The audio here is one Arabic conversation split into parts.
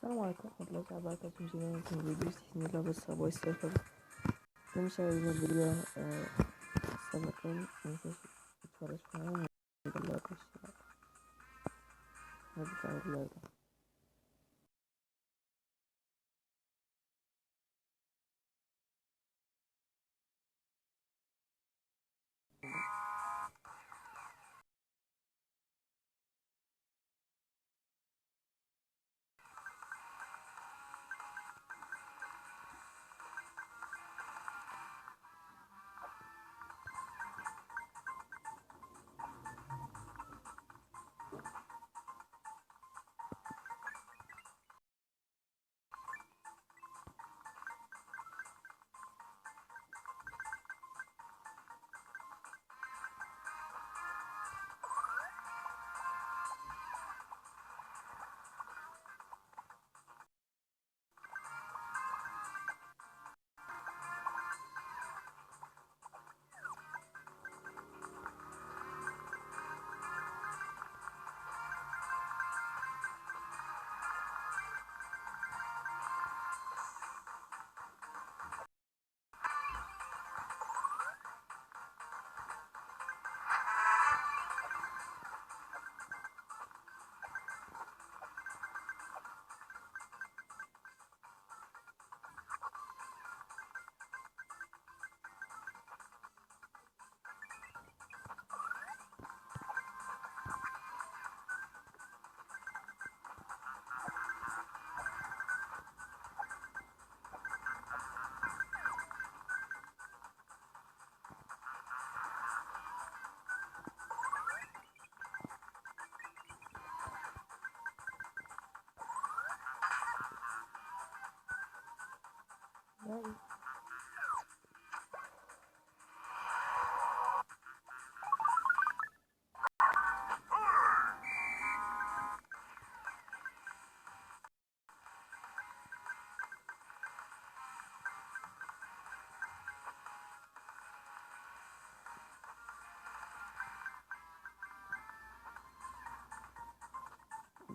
السلام عليكم ورحمة الله تعالى وبركاته. جميعا في فيديو تحسين لعبة سابواي سيرفر. نمشاهد الفيديو سابقا منتش يتفرج معايا هذا اللعبة الاشتراك هذا اللعبة.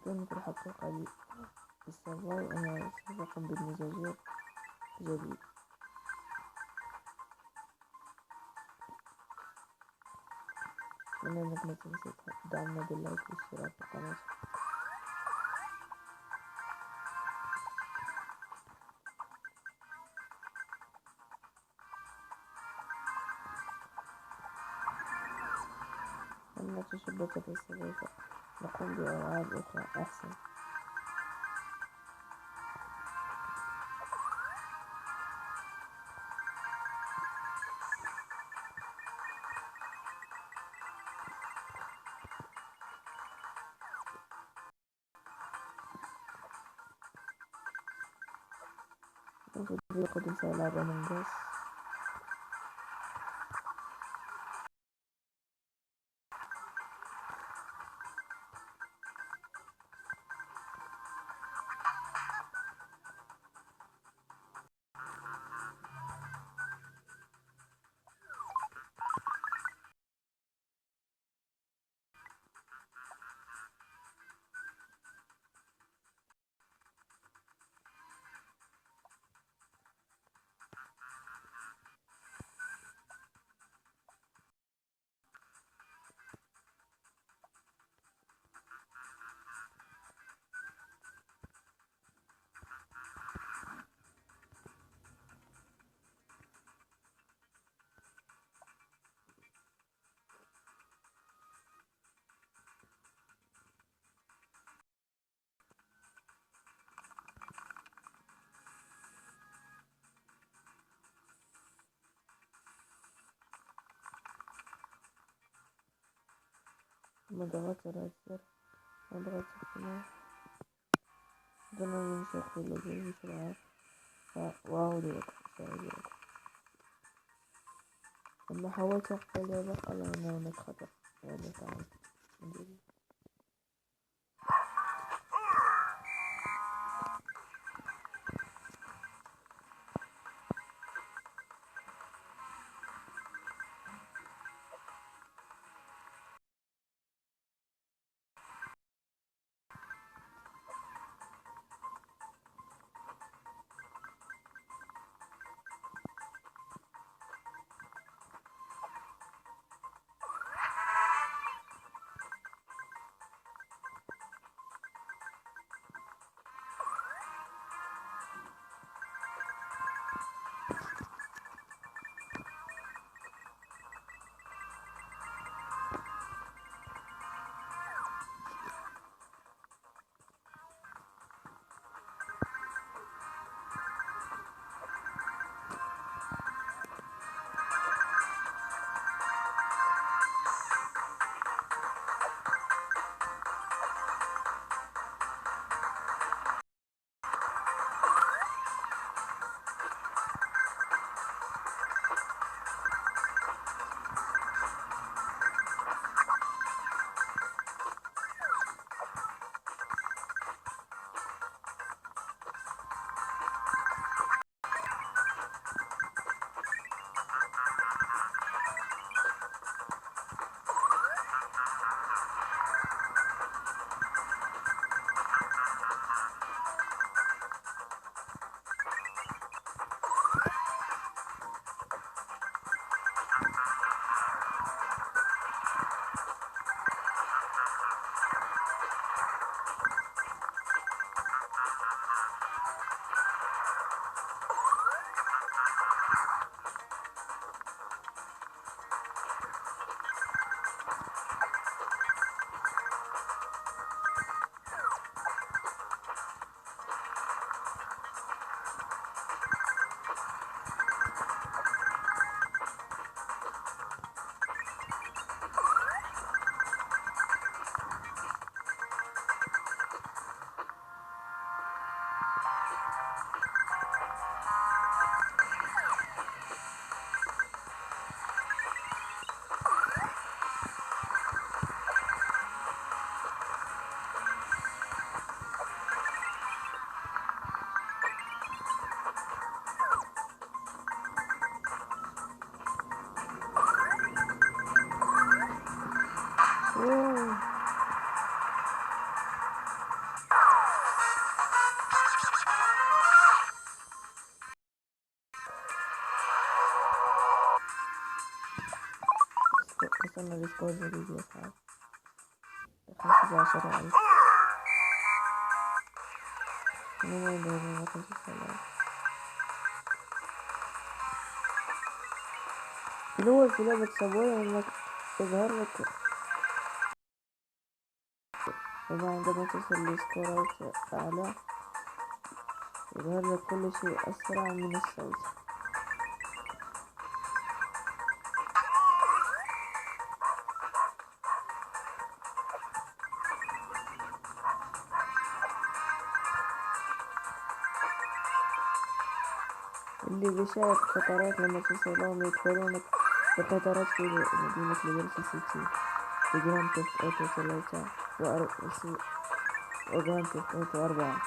كان في الحقيقة لي السابواي أنا سوف أقوم بالمزاجات جديد. أتمنى أنك ما تنسى تدعمنا باللايك والاشتراك في القناة. أما تشبك في السابواي نقوم بألعاب أخرى أحسن. وفي الفيديو القادم سألعب أمونج أس. ثم ضغطت على الزر وضغطت القناة دون أن يشغل اللوجو بسرعة وأعود لكم. لما حاولت أقفل اللعبة قال أن هناك خطأ ولا تعمل. اوه. وصلنا لسكور جديد يا صاحبي، 15,000. من وين 15,000؟ الأول في لعبة سابوي إنك تظهر لك، إذا عندما تصل لسكورات أعلى يظهر لك كل شيء أسرع من الصوت. اللي بيشارك قطارات لما توصلهم يدخلونك بقطارات في مدينة ليبرتي سيتي في جراند ثيفت أوتو 3 وجراند ثيفت أوتو 4.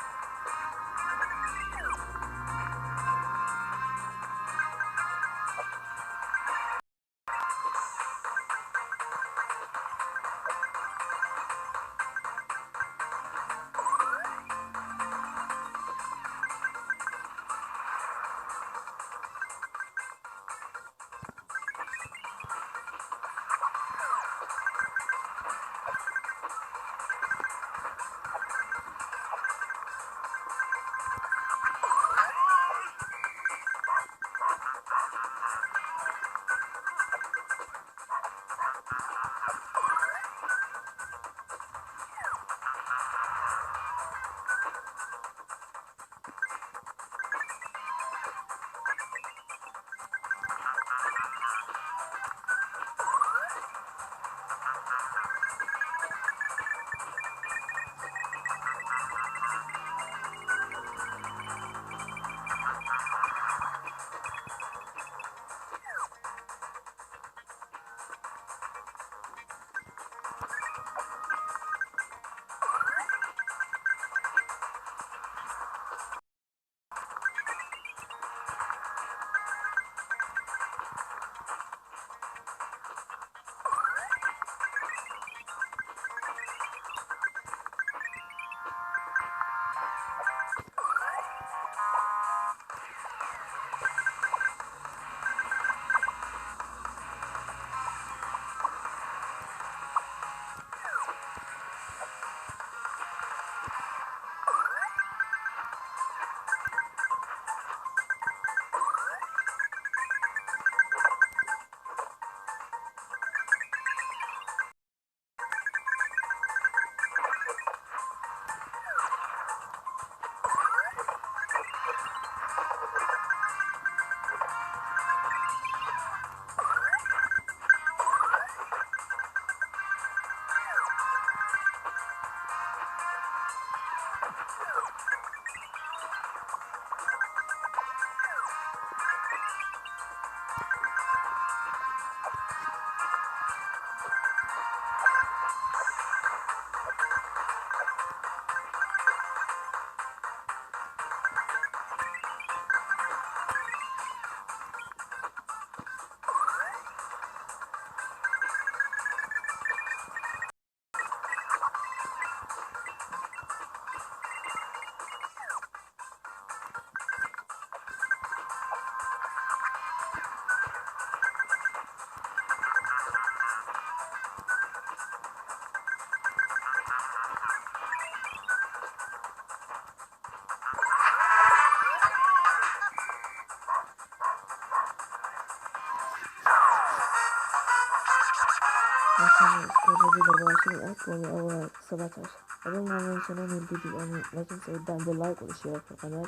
عشان تجربي 24,000 ولا أول 17. قبل ما ننسى ننهي الفيديو الآن لا تنسوا الدعم باللايك والاشتراك في القناة،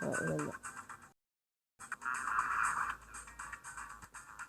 وإلى اللقاء.